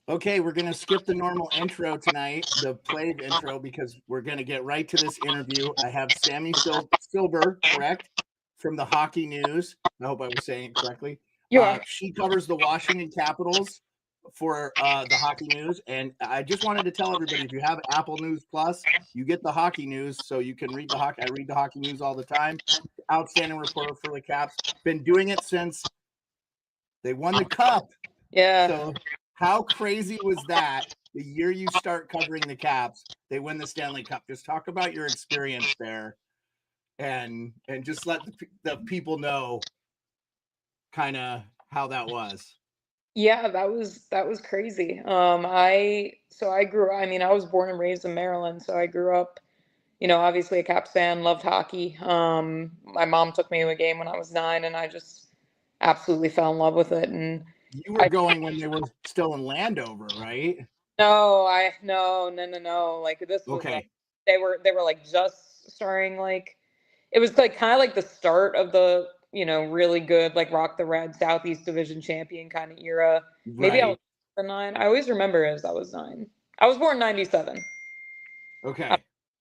Okay, we're going to skip the normal intro tonight, the played intro, because we're going to get right to this interview. I have Sammi Silber, correct, from the Hockey News. I hope I was saying it correctly. You are. She covers the Washington Capitals for the Hockey News. And I just wanted to tell everybody, if you have Apple News Plus, you get the Hockey News, so you can read the hockey. I read the Hockey News all the time. Outstanding reporter for the Caps. Been doing it since they won the Cup. Yeah. So how crazy was that? The year you start covering the Caps, they win the Stanley Cup. Just talk about your experience there, and just let the people know kind of how that was. Yeah, that was crazy. I grew I mean, I was born and raised in Maryland, so I grew up, obviously a Caps fan, loved hockey. My mom took me to a game when I was 9 and I just absolutely fell in love with it. And You were I going when they were still in Landover, right? no. Like this was Okay, they were like just starting, like it was like kind of like the start of the, really good, like Rock the Red Southeast Division champion kind of era. Maybe I was right. 9. I always remember it as I was 9. I was born 97. I, Okay.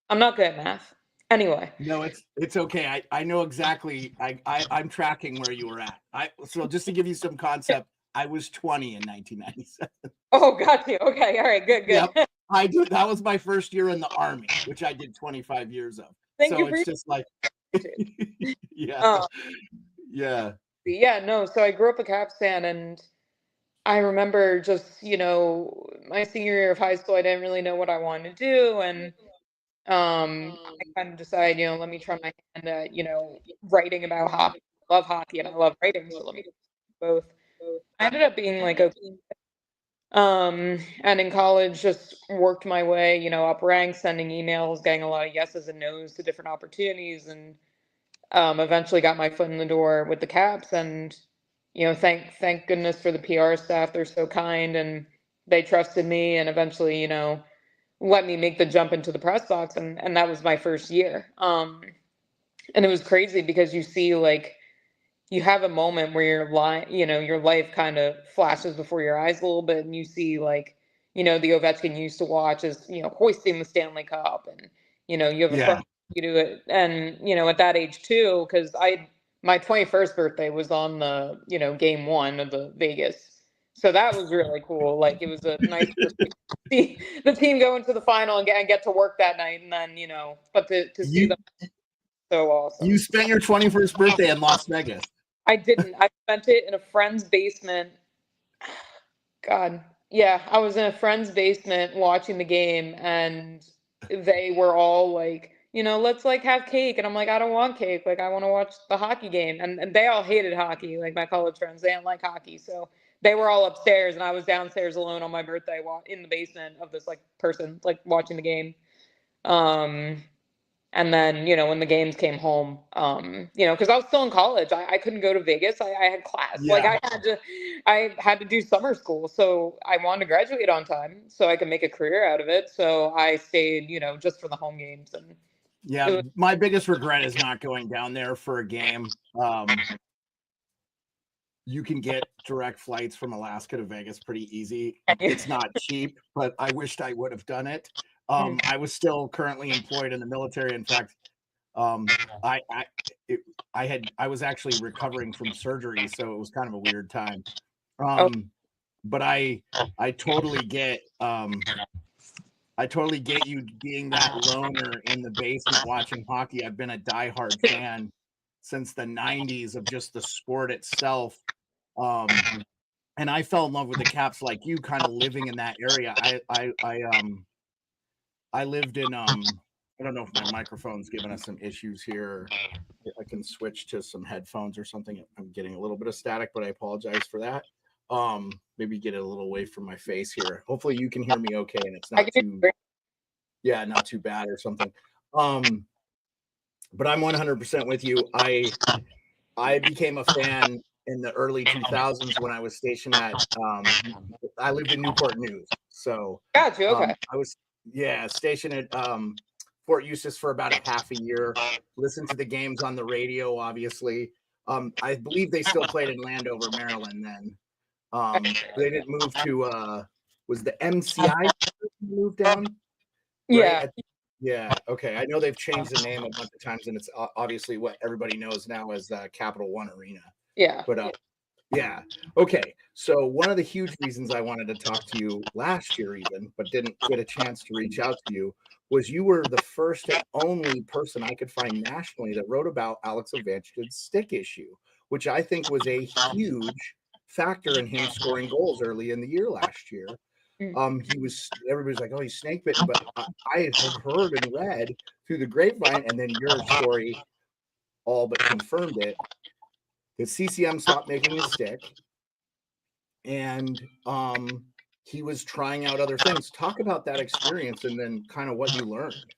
I'm not good at math. Anyway. No, it's okay. I know exactly. I'm tracking where you were at. So just to give you some concept, I was 20 in 1997. Oh, got you. Okay. All right. Good, Yep. good. I did. That was my first year in the Army, which I did 25 years of. Thank So you for it's your just like, question. yeah, Um, yeah, yeah, no. So I grew up a Caps fan, and I remember just, my senior year of high school, I didn't really know what I wanted to do. And I kind of decided, let me try my hand at, writing about hockey. I love hockey and I love writing, so let me do both. I ended up being like okay. And in college, just worked my way, up ranks, sending emails, getting a lot of yeses and nos to different opportunities, and eventually got my foot in the door with the Caps. And thank goodness for the PR staff. They're so kind, and they trusted me, and eventually, let me make the jump into the press box, and that was my first year. And it was crazy because you see, like, you have a moment where your life kind of flashes before your eyes a little bit, and you see, like, the Ovechkin you used to watch is, hoisting the Stanley Cup, and you have a yeah. front you do it. And at that age too, because I my 21st birthday was on the, game 1 of the Vegas, so that was really cool. Like, it was a nice see the team go into the final and get to work that night, and then, but to see You them, so awesome. you spent your 21st birthday in Las Vegas. I didn't. I spent it in a friend's basement. God. Yeah, I was in a friend's basement watching the game, and they were all like, let's like have cake. And I'm like, I don't want cake. Like, I want to watch the hockey game. And they all hated hockey. Like, my college friends, they didn't like hockey. So they were all upstairs, and I was downstairs alone on my birthday in the basement of this like person, like watching the game. Um, And then, when the games came home, because I was still in college, I couldn't go to Vegas. I had class. Like, Yeah, I had to do summer school. So I wanted to graduate on time so I could make a career out of it. So I stayed, just for the home games. And yeah. it was, My biggest regret is not going down there for a game. You can get direct flights from Alaska to Vegas pretty easy. It's not cheap, but I wished I would have done it. I was still currently employed in the military. In fact, I I, I was actually recovering from surgery, so it was kind of a weird time. oh, But I totally get I totally get you being that loner in the basement watching hockey. I've been a diehard fan since the 90s of just the sport itself. Um, and I fell in love with the Caps like you, kind of living in that area. I lived in I don't know if my microphone's giving us some issues here. I can switch to some headphones or something. I'm getting a little bit of static, but I apologize for that. Maybe get it a little away from my face here. Hopefully you can hear me okay and it's I not could do too, great. yeah, not too bad or something. Um, but I'm 100% with you. I became a fan in the early 2000s when I was stationed at I lived in Newport News. So Got you. Okay. I was stationed at Fort Eustis for about a half a year. Listened to the games on the radio, obviously. I believe they still played in Landover, Maryland then. They didn't move to was the MCI moved down, Yeah. right? Yeah. Okay. I know they've changed the name a bunch of times, and it's obviously what everybody knows now as Capital One Arena. Yeah. But yeah. Okay. So one of the huge reasons I wanted to talk to you last year, even, but didn't get a chance to reach out to you, was you were the first and only person I could find nationally that wrote about Alex Ovechkin's stick issue, which I think was a huge factor in him scoring goals early in the year last year. He was, everybody's like, oh, he's snake bitten, but I had heard and read through the grapevine, and then your story all but confirmed it, that CCM stopped making his stick, and he was trying out other things. Talk about that experience and then kind of what you learned.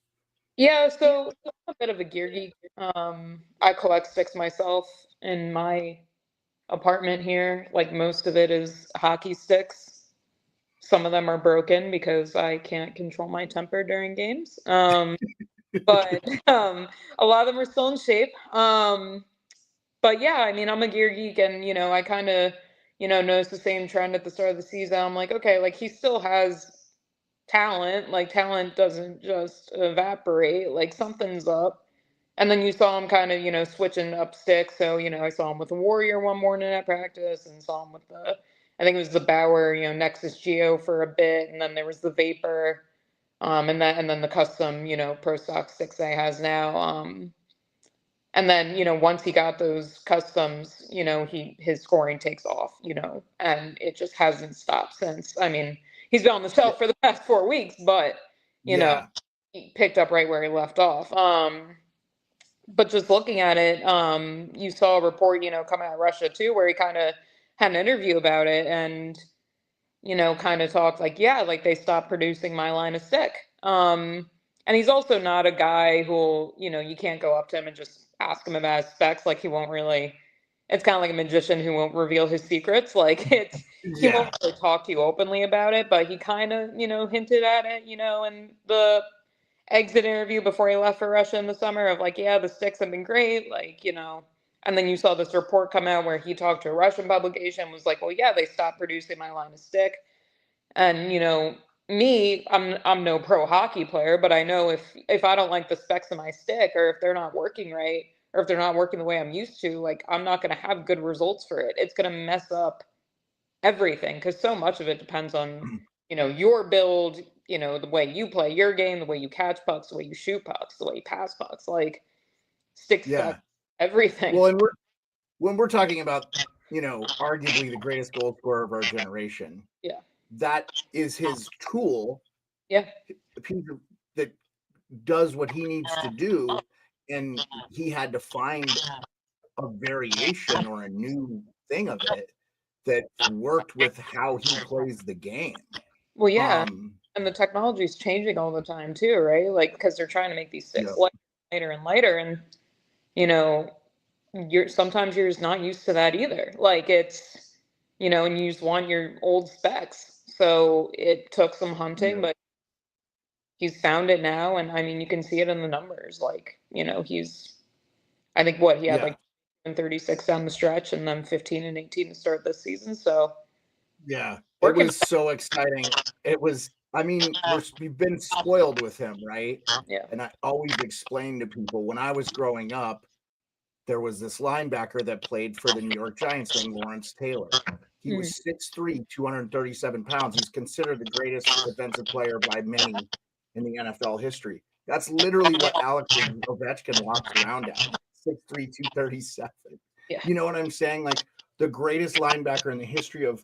Yeah, so I'm a bit of a gear geek. I collect sticks myself in my apartment here. Like most of it is hockey sticks. Some of them are broken because I can't control my temper during games. But a lot of them are still in shape. But yeah, I mean, I'm a gear geek, and I kind of, noticed the same trend at the start of the season. I'm like, okay, like he still has talent. Like talent doesn't just evaporate. Like something's up. And then you saw him kind of, switching up sticks. So, I saw him with the Warrior one morning at practice, and saw him with I think it was the Bauer, Nexus Geo for a bit, and then there was the Vapor, and then the custom, Pro Stock sticks that he has now. And then, once he got those customs, his scoring takes off, and it just hasn't stopped since. I mean, he's been on the shelf for the past 4 weeks, but Yeah. he picked up right where he left off. But just looking at it, you saw a report, coming out of Russia too, where he kind of had an interview about it, and kind of talked like, yeah, like they stopped producing my line of stick. And he's also not a guy who, you can't go up to him and just ask him about his specs. Like he won't really, it's kind of like a magician who won't reveal his secrets. Like he Yeah. won't really talk to you openly about it, but he kind of, hinted at it, in the exit interview before he left for Russia in the summer of like, yeah, the sticks have been great. Like, and then you saw this report come out where he talked to a Russian publication, was like, well, yeah, they stopped producing my line of stick. And me, I'm no pro hockey player, but I know if I don't like the specs of my stick, or if they're not working right, or if they're not working the way I'm used to, like I'm not going to have good results for it. It's going to mess up everything, because so much of it depends on your build, the way you play your game, the way you catch pucks, the way you shoot pucks, the way you pass pucks, like stick Yeah. specs, everything. Well, and when we're talking about, arguably the greatest goal scorer of our generation, Yeah. that is his tool. Yeah. The piece that does what he needs to do, and he had to find a variation or a new thing of it that worked with how he plays the game. Well, yeah. And the technology is changing all the time too, right? Like, because they're trying to make these sticks lighter and lighter, and sometimes you're just not used to that either. Like it's, and you just want your old specs. So it took some hunting, but he's found it now, and I mean, you can see it in the numbers. Like, I think he had like 36 down the stretch, and then 15 and 18 to start this season. So yeah, it was so exciting. It was, I mean, we've been spoiled with him, right? Yeah. And I always explain to people, when I was growing up, there was this linebacker that played for the New York Giants named Lawrence Taylor. He was 6'3", 237 pounds. He's considered the greatest defensive player by many in the NFL history. That's literally what Alex Ovechkin walks around at, 6'3", 237. Yeah. You know what I'm saying? Like, the greatest linebacker in the history of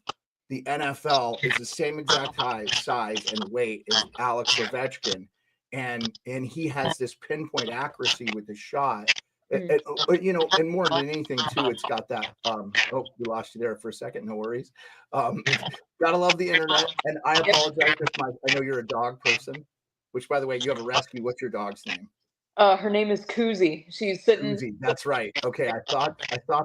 the NFL is the same exact size and weight as Alex Ovechkin. And he has this pinpoint accuracy with the shot. And more than anything too, it's got that oh, we lost you there for a second, no worries. Gotta love the internet. And I apologize if I know you're a dog person, which, by the way, you have a rescue. What's your dog's name? Her name is Koozie. She's sitting. Koozie, that's right. Okay, I thought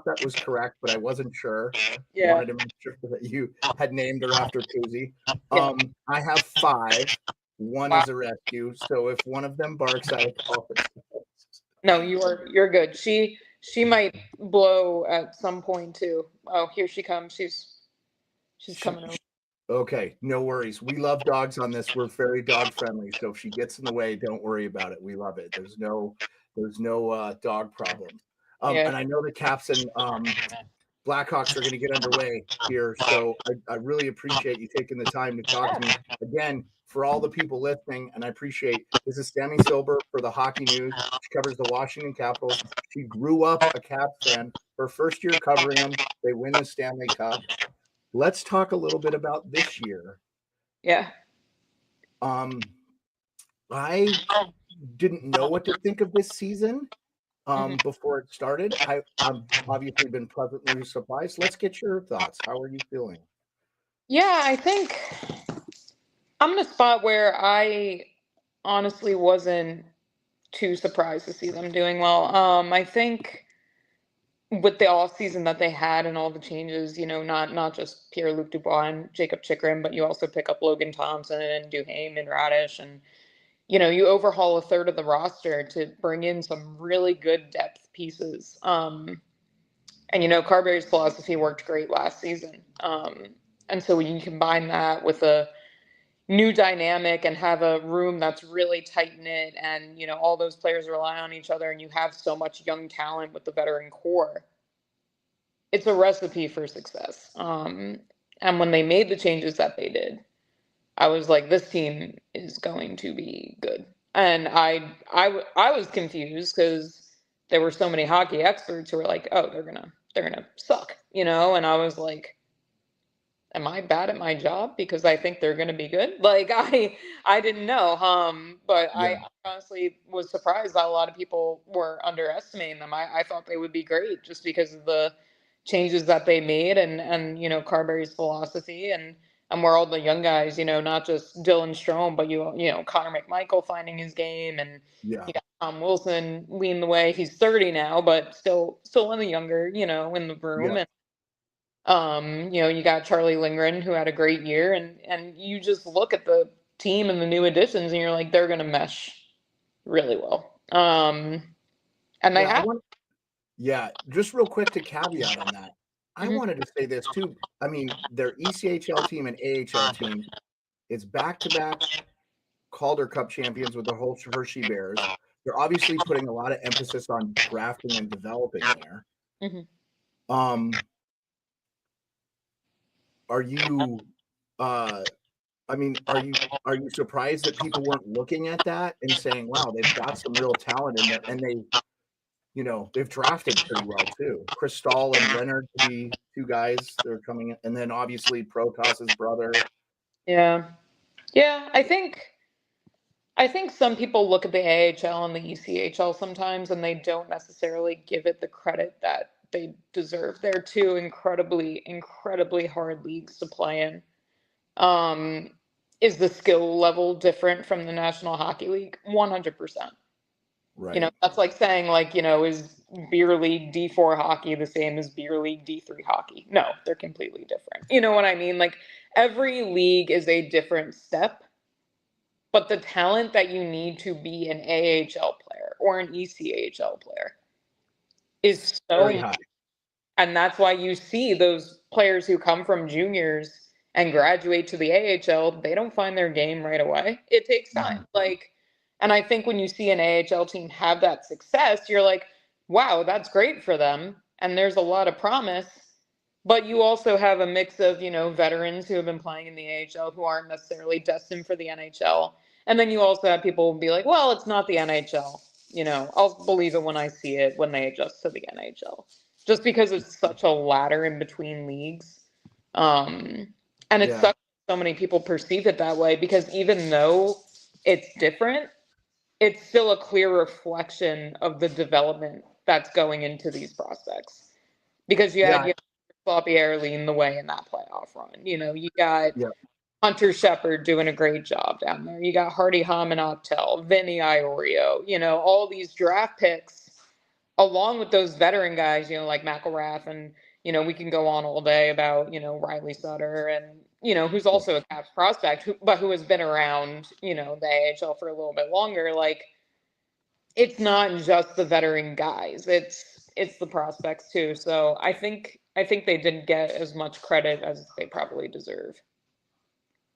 that was correct, but I wasn't sure. Yeah. Wanted to make sure that you had named her after Koozie. I have 5. One is a rescue, so if one of them barks, I apologize. No, you're good. She might blow at some point too. Oh, here she comes. She's coming over. Okay, no worries. We love dogs on this. We're very dog friendly. So if she gets in the way, don't worry about it. We love it. There's no dog problem. Yeah. And I know the Caps and Blackhawks are going to get underway here. So I really appreciate you taking the time to talk to me again. For all the people listening, and I appreciate this is Sammi Silber for the Hockey News. She covers the Washington Capitals. She grew up a Caps fan. Her first year covering them, they win the Stanley Cup. Let's talk a little bit about this year. Yeah. I didn't know what to think of this season before it started. I've obviously been pleasantly surprised. Let's get your thoughts. How are you feeling? Yeah, I think I'm in a spot where I honestly wasn't too surprised to see them doing well. I think with the off season that they had and all the changes, not just Pierre-Luc Dubois and Jacob Chikrin, but you also pick up Logan Thompson and Duhaime and Radish, and you overhaul a third of the roster to bring in some really good depth pieces. And Carberry's philosophy worked great last season. And so when you combine that with a new dynamic and have a room that's really tight knit, and all those players rely on each other, and you have so much young talent with the veteran core, it's a recipe for success. And when they made the changes that they did, I was like, this team is going to be good. And I was confused because there were so many hockey experts who were like, oh, they're gonna suck, and I was like, am I bad at my job because I think they're going to be good? Like I didn't know. But Yeah, I honestly was surprised that a lot of people were underestimating them. I thought they would be great just because of the changes that they made, and Carberry's philosophy, and where all the young guys, not just Dylan Strome, but Connor McMichael finding his game, and yeah, you got Tom Wilson leading the way. He's 30 now, but still one of the younger, in the room. yeah, You got Charlie Lindgren, who had a great year, and you just look at the team and the new additions, and you're like, they're going to mesh really well. And they yeah. have. Yeah, just real quick to caveat on that. I Mhm. wanted to say this too. I mean, their ECHL team and AHL team is back-to-back Calder Cup champions with the Hershey Bears. They're obviously putting a lot of emphasis on drafting and developing there. Mhm. Are you are you surprised that people weren't looking at that and saying, wow, they've got some real talent in there, and they've drafted pretty well too. Chris Stahl and Leonard to be two guys that are coming in, and then obviously Protos's brother. Yeah. Yeah, I think some people look at the AHL and the ECHL sometimes, and they don't necessarily give it the credit that they deserve. They're two incredibly, incredibly hard leagues to play in. Um, is the skill level different from the National Hockey League? 100%. Right. That's like saying, like, is beer league D4 hockey the same as beer league D3 hockey? No, they're completely different. You know what I mean? Like, every league is a different step, but the talent that you need to be an AHL player or an ECHL player is so Very much. high. And that's why you see those players who come from juniors and graduate to the AHL, they don't find their game right away. It takes time. Like, and I think when you see an AHL team have that success, you're like, wow, that's great for them. And there's a lot of promise. But you also have a mix of, veterans who have been playing in the AHL who aren't necessarily destined for the NHL. And then you also have people be like, well, it's not the NHL. I'll believe it when I see it when they adjust to the NHL, just because it's such a ladder in between leagues. And it Yeah. sucks so many people perceive it that way, because even though it's different, it's still a clear reflection of the development that's going into these prospects. Because you had Yeah. Sloppy Air leading the way in that playoff run. You got Yeah. Hunter Shepard doing a great job down there. You got Hardy Hamanoptel, Vinny Iorio, all these draft picks, along with those veteran guys, like McElrath, and, we can go on all day about, Riley Sutter, and, who's also a Caps prospect, but who has been around, the AHL for a little bit longer. Like, it's not just the veteran guys. It's the prospects too. So I think they didn't get as much credit as they probably deserve.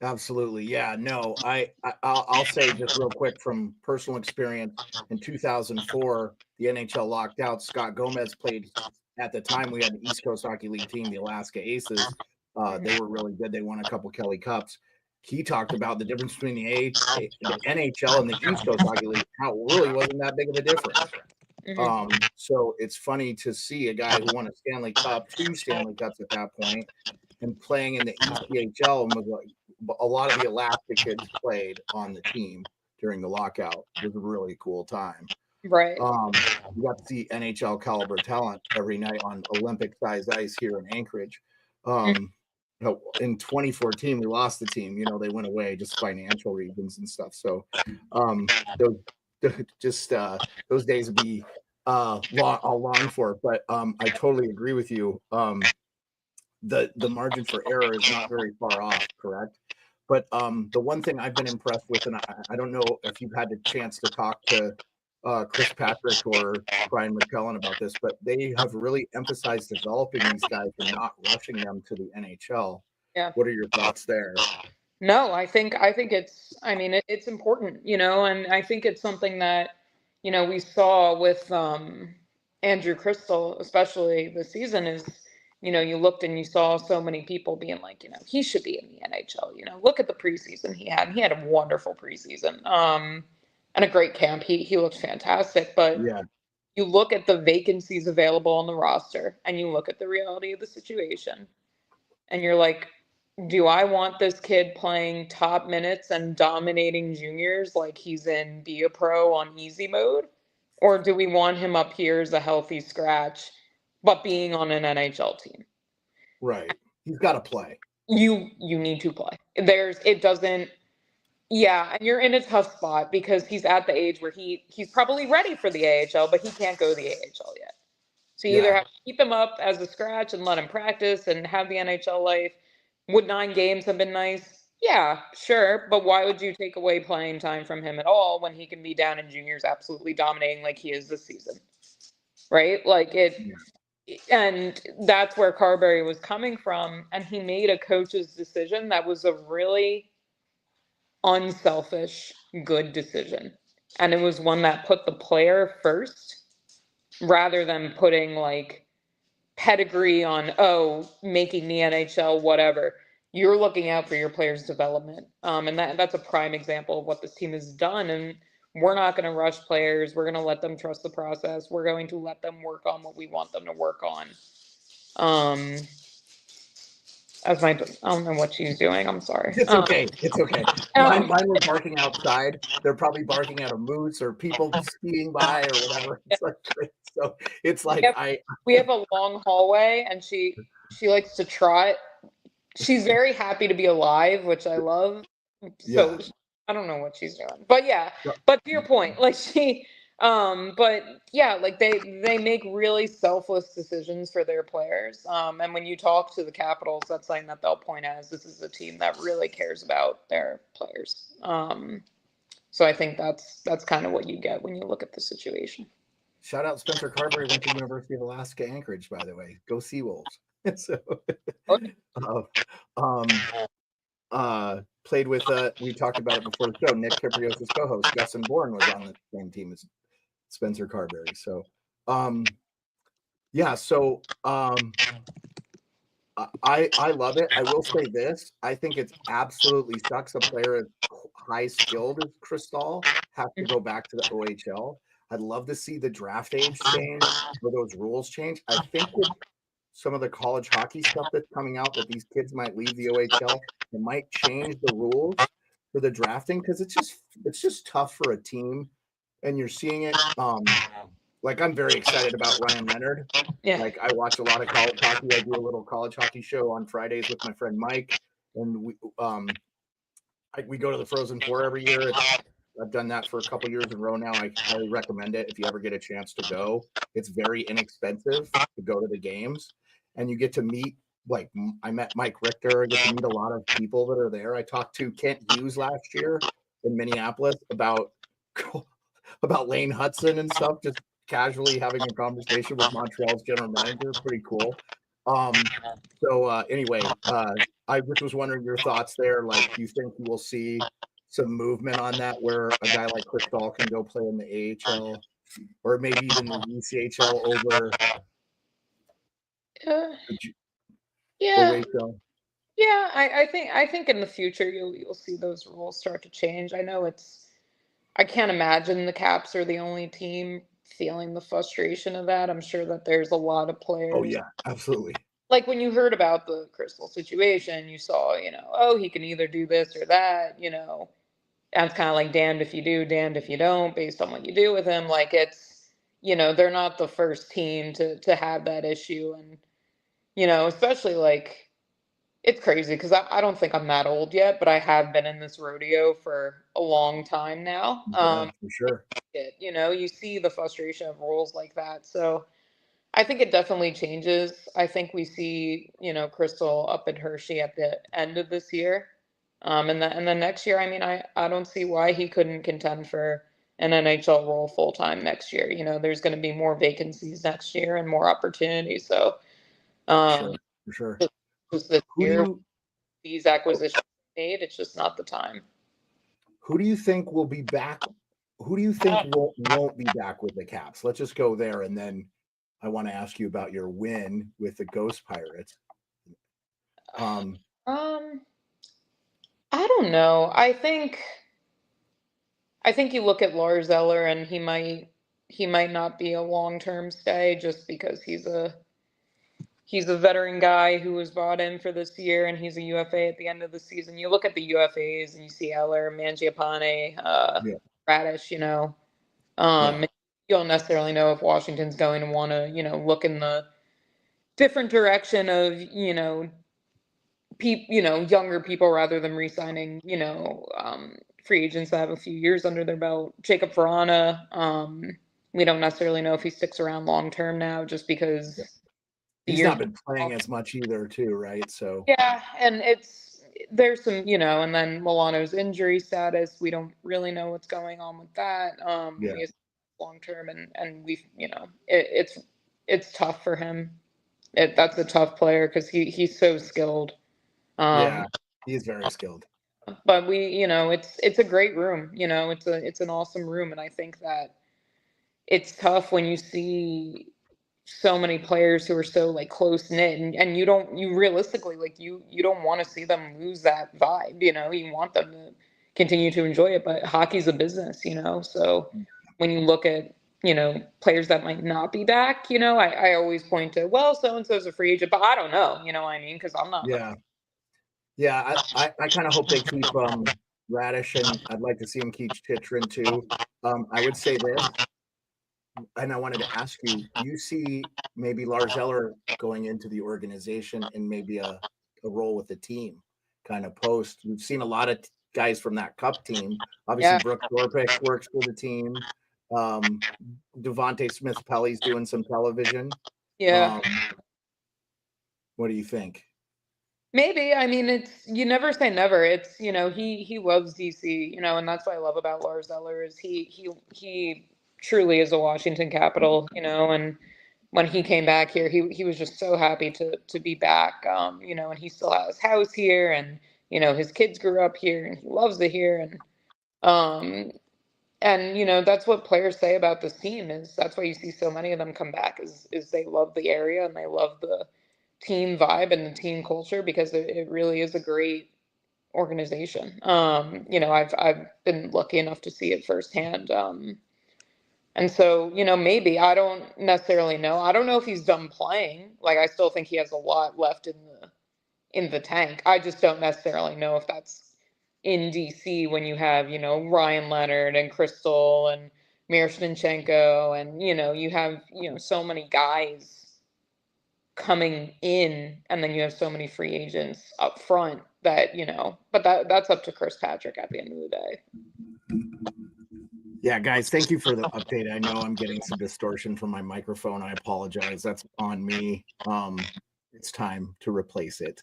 Absolutely. Yeah, no, I'll say just real quick from personal experience in 2004, the NHL locked out. Scott Gomez played at the time. We had the East Coast Hockey League team, the Alaska Aces. They were really good. They won a couple Kelly Cups. He talked about the difference between the NHL and the East Coast Hockey League, how it really wasn't that big of a difference. So it's funny to see a guy who won a Stanley Cup, 2 Stanley Cups at that point, and playing in the ECHL, and was like a lot of the Alaska kids played on the team during the lockout. It was a really cool time. Right. You got to see NHL caliber talent every night on Olympic size ice here in Anchorage. In 2014, we lost the team. You know, they went away just financial reasons and stuff. So those days would be I'll long for. But I totally agree with you. The margin for error is not very far off, correct? But the one thing I've been impressed with, and I don't know if you've had the chance to talk to Chris Patrick or Brian McKellen about this, but they have really emphasized developing these guys and not rushing them to the NHL. Yeah. What are your thoughts there? No, I think it's, I mean, it's important, you know, and I think it's something that, you know, we saw with Andrew Crystal, especially this season, is, you know, you looked and you saw so many people being like, you know, he should be in the NHL. You know, look at the preseason he had. He had a wonderful preseason, and a great camp. He looked fantastic. But Yeah, you look at the vacancies available on the roster, and you look at the reality of the situation, and you're like, do I want this kid playing top minutes and dominating juniors like he's in Be a Pro on easy mode? Or do we want him up here as a healthy scratch, but being on an NHL team? right. He's got to play. You need to play. It doesn't, yeah, and you're in a tough spot because he's at the age where he's probably ready for the AHL, but he can't go to the AHL yet. So you either have to keep him up as a scratch and let him practice and have the NHL life. Would 9 games have been nice? Yeah, sure. But why would you take away playing time from him at all when he can be down in juniors absolutely dominating like he is this season? Right? Like and that's where Carberry was coming from. And he made a coach's decision that was a really unselfish, good decision. And it was one that put the player first rather than putting like pedigree on, oh, making the NHL, whatever. You're looking out for your players' development. And that's a prime example of what this team has done. And we're not going to rush players. We're going to let them trust the process. We're going to let them work on what we want them to work on. I don't know what she's doing. I'm sorry. It's okay. It's okay. Mine was barking outside. They're probably barking at a moose or people skiing by or whatever. So it's like we have a long hallway, and she likes to trot. She's very happy to be alive, which I love. So yeah. I don't know what she's doing, but yeah. But to your point, like but yeah, like they make really selfless decisions for their players. And when you talk to the Capitals, that's something that they'll point out, is this is a team that really cares about their players. So I think that's kind of what you get when you look at the situation. Shout out Spencer Carberry, went to University of Alaska Anchorage, by the way. Go Seawolves. So played with we talked about it before the show, Nick Kiprios' co-host Justin Bourne was on the same team as Spencer Carberry. So yeah, so I love it. I will say this, I think it's absolutely sucks a player as high skilled as Crystal has to go back to the OHL. I'd love to see the draft age change or those rules change. I think with some of the college hockey stuff that's coming out, that these kids might leave the OHL, it might change the rules for the drafting, because it's just tough for a team, and you're seeing it. Like, I'm very excited about Ryan Leonard. Yeah. Like, I watch a lot of college hockey. I do a little college hockey show on Fridays with my friend Mike, and we go to the Frozen Four every year. I've done that for a couple years in a row now. I highly recommend it if you ever get a chance to go. It's very inexpensive to go to the games, and you get to meet, like, I met Mike Richter. I get to meet a lot of people that are there. I talked to Kent Hughes last year in Minneapolis about Lane Hudson and stuff, just casually having a conversation with Montreal's general manager. Pretty cool. Anyway, I just was wondering your thoughts there. Like, do you think we'll see some movement on that where a guy like Chris Dahl can go play in the AHL or maybe even the ECHL over Uh, the yeah, OHL? yeah. I think in the future you'll see those rules start to change. I know it's. I can't imagine the Caps are the only team feeling the frustration of that. I'm sure that there's a lot of Oh players. yeah, absolutely. Like when you heard about the Crystal situation, you saw, oh, he can either do this or that. And it's kind of like damned if you do, damned if you don't, based on what you do with him. Like they're not the first team to have that issue, and especially like it's crazy because I don't think I'm that old yet, but I have been in this rodeo for a long time now. Yeah, for sure. You see the frustration of rules like that, so I think it definitely changes. I think we see, Crystal up at Hershey at the end of this year. And then next year, I mean, I don't see why he couldn't contend for an NHL role full time next year. There's going to be more vacancies next year and more opportunities. So, Sure, um, for sure. just this Who do year, you these acquisitions made, it's just not the time. who do you think will be back? Who do you think won't be back with the Caps? Let's just go there, and then I want to ask you about your win with the Ghost Pirates. Um, Um, I don't know. I think you look at Lars Eller and he might not be a long-term stay just because he's a veteran guy who was brought in for this year and he's a UFA at the end of the season. You look at the UFAs and you see Eller, Mangiapane, yeah, Radish. yeah, You don't necessarily know if Washington's going to want to, look in the different direction of, younger people rather than re-signing, free agents that have a few years under their belt. Jacob Verana, we don't necessarily know if he sticks around long term now, just yeah. because the He's years. not been playing as much either, too, right? So Yeah, and there's some, and then Milano's injury status. We don't really know what's going on with that. yeah, We long term, and we've, it's tough for him. That's a tough player because he's so skilled. yeah, Um, he is very skilled. but it's a great room. It's an awesome room, and I think that it's tough when you see so many players who are so like close knit, and you realistically, like, you don't want to see them lose that vibe. You want them to continue to enjoy it, but hockey's a business. So when you look at players that might not be back, I always point to, well, so and so's a free agent, but I don't know. You know what I mean? Because I'm not. Yeah, yeah. I kind of hope they keep Radish, and I'd like to see him keep Chitrin too. I would say this, and I wanted to ask you: do you see maybe Lars Eller going into the organization and maybe a role with the team, kind of post? We've seen a lot of guys from that Cup team. Obviously, Yeah, Brooks Orpik works for the team. Um, Devontae Smith-Pelly's doing some television. yeah. Um, what do you think? Maybe. I mean, it's you never say never. It's he loves DC, and that's what I love about Lars Eller is he truly is a Washington Capital, and when he came back here, he was just so happy to be back. And he still has his house here, and his kids grew up here, and he loves it here, um and that's what players say about this team is that's why you see so many of them come back is they love the area and they love the team vibe and the team culture because it really is a great organization. I've been lucky enough to see it firsthand. And so, maybe I don't necessarily know. I don't know if he's done playing. Like I still think he has a lot left in the tank. I just don't necessarily know if that's in DC when you have, Ryan Leonard and Crystal and Miroshnichenko and, you have, so many guys coming in and then you have so many free agents up front that, but that's up to Chris Patrick at the end of the day. Yeah, guys, thank you for the update. I know I'm getting some distortion from my microphone. I apologize. That's on me. It's time to replace it.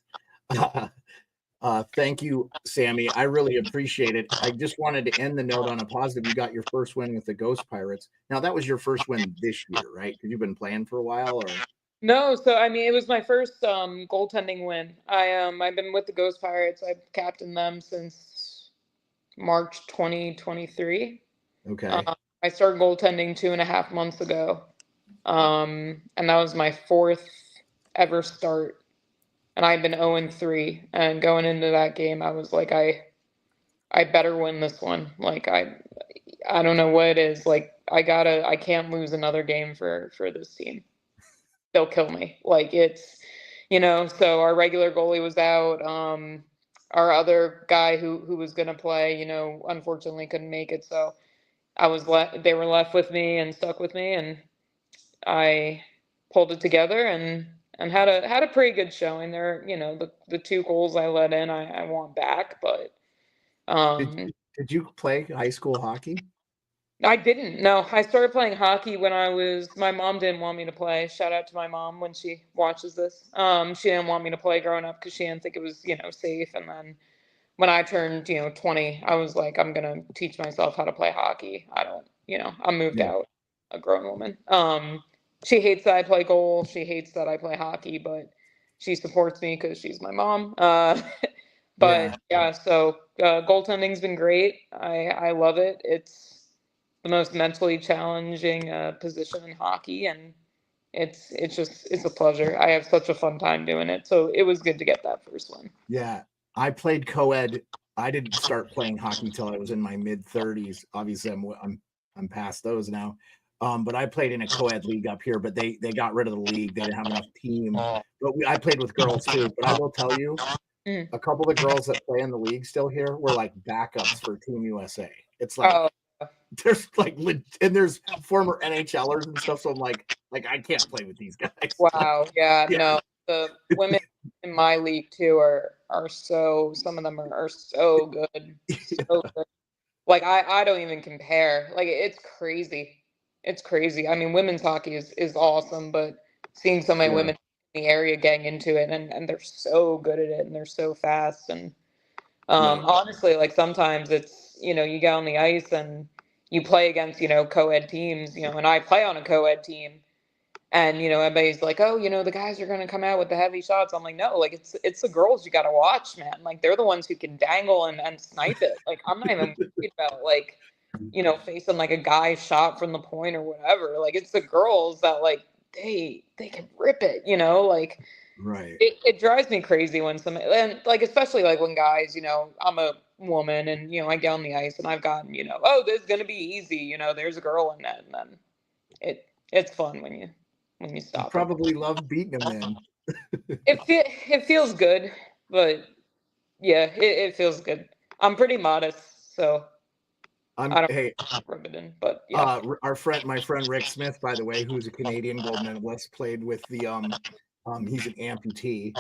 Thank you, Sammy. I really appreciate it. I just wanted to end the note on a positive. You got your first win with the Ghost Pirates. Now, that was your first win this year, right? Because you've been playing for a while, or No, so I mean, it was my first goaltending win. I've been with the Ghost Pirates. I've captained them since March 2023. Okay. I started goaltending 2.5 months ago, and that was my fourth ever start. And I've been 0-3. And going into that game, I was like, I better win this one. Like I don't know what it is. Like I can't lose another game for this team. They'll kill me. Like it's, so our regular goalie was out. Our other guy who was gonna play, unfortunately couldn't make it. So they were left with me and stuck with me, and I pulled it together and had a pretty good showing there. The two goals I let in, I want back, but Did um, did you play high school hockey? I didn't. No, I started playing hockey when my mom didn't want me to play. Shout out to my mom when she watches this. She didn't want me to play growing up because she didn't think it was, safe. And then when I turned, 20, I was like, I'm gonna teach myself how to play hockey. I don't, I moved Yeah. out, a grown woman. She hates that I play goal. She hates that I play hockey, but she supports me because she's my mom. But Yeah. yeah, so goaltending's been great. I love it. It's the most mentally challenging position in hockey, and it's a pleasure. I have such a fun time doing it. So it was good to get that first one. Yeah. I played co-ed. I didn't start playing hockey till I was in my mid 30s. Obviously, I'm past those now. But I played in a co-ed league up here, but they got rid of the league. They didn't have enough team. But I played with girls too. But I will tell you, Mm. a couple of the girls that play in the league still here were like backups for Team USA. It's like Oh, there's like and there's former NHLers and stuff. So I'm like I can't play with these guys. wow. Yeah, Yeah. no. The women in my league too are some of them are so good. So good. Like I don't even compare. Like it's crazy. It's crazy. I mean, women's hockey is awesome, but seeing so many Yeah. women in the area getting into it, and they're so good at it, and they're so fast. And Yeah. honestly, like sometimes it's, you get on the ice and you play against, co-ed teams, and I play on a co-ed team, and everybody's like, oh, the guys are going to come out with the heavy shots. I'm like, no, like it's the girls you got to watch, man. Like they're the ones who can dangle and snipe it. Like I'm not even worried about like, facing like a guy shot from the point or whatever. Like it's the girls that like they can rip it, like Right. it drives me crazy when and like especially like when guys, I'm a woman and I get on the ice and I've gotten, oh, this is gonna be easy, there's a girl in that, and then it's fun when you You stop it. probably love beating them then. It feels good, but yeah, it feels good. I'm pretty modest, so I don't Hey, rub it in, but yeah. my friend Rick Smith, by the way, who's a Canadian gold medalist, played with the he's an amputee,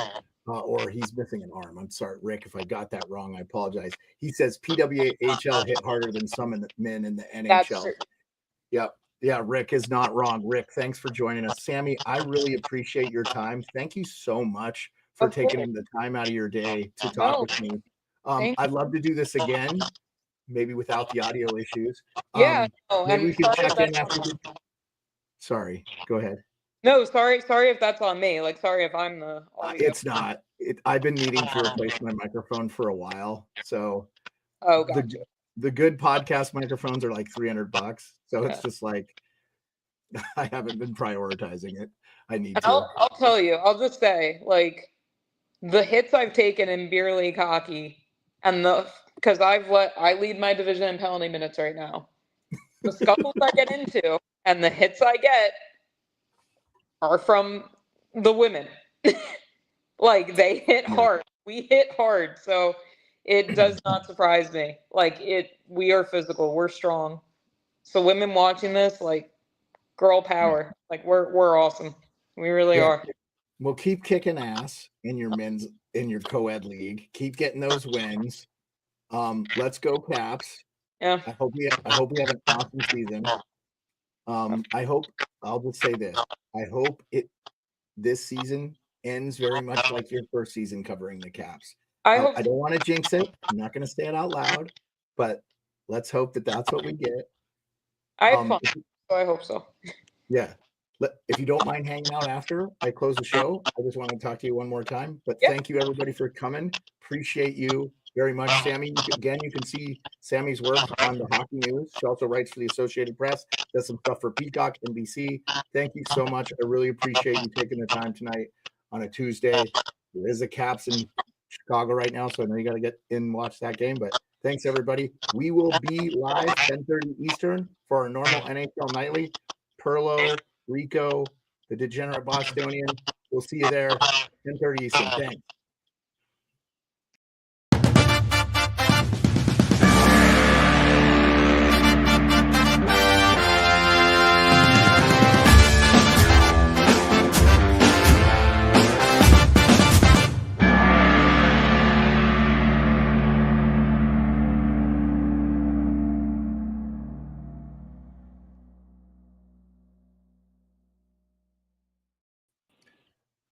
or he's missing an arm. I'm sorry, Rick, if I got that wrong, I apologize. He says PWHL hit harder than some men in the That's NHL. true. Yep. Yeah, Rick is not wrong. Rick, thanks for joining us. Sammy, I really appreciate your time. Thank you so much for Of course. taking the time out of your day to talk No, with me. thank I'd you. love to do this again, maybe without the audio issues. Yeah, no, Maybe and we could sorry if check in that's after the. Sorry, go ahead. no, sorry if that's on me. Like sorry if I'm the audio. It's not. I've been needing to replace my microphone for a while. So Oh, the gotcha. the good podcast microphones are like $300. So it's Yeah. just like I haven't been prioritizing it. I need And to. I'll tell you, I'll just say, like, the hits I've taken in beer league hockey and because I lead my division in penalty minutes right now. The scuffles I get into and the hits I get are from the women. Like they hit Yeah. hard. We hit hard. So it does not surprise me. Like we are physical. We're strong. So women watching this, like girl power. Like we're awesome. We really Yeah. are. Well, keep kicking ass in your co-ed league. Keep getting those wins. Let's go Caps. Yeah. I hope we have an awesome season. I'll just say this. I hope this season ends very much like your first season covering the Caps. I hope I don't want to jinx it. I'm not going to say it out loud, but let's hope that that's what we get. I had Um, fun. So I hope so. yeah. if you don't mind hanging out after I close the show, I just want to talk to you one more time. But Yep. thank you everybody for coming. Appreciate you very much, Sammi. Again, you can see Sammi's work on the Hockey News. She also writes for the Associated Press, does some stuff for Peacock and BC. Thank you so much. I really appreciate you taking the time tonight on a Tuesday. There is a Caps in Chicago right now, so I know you got to get in and watch that game. But thanks everybody. We will be live 10:30 Eastern for our normal NHL Nightly. Perlo, Rico, the Degenerate Bostonian. We'll see you there, 10:30 Eastern. Thanks.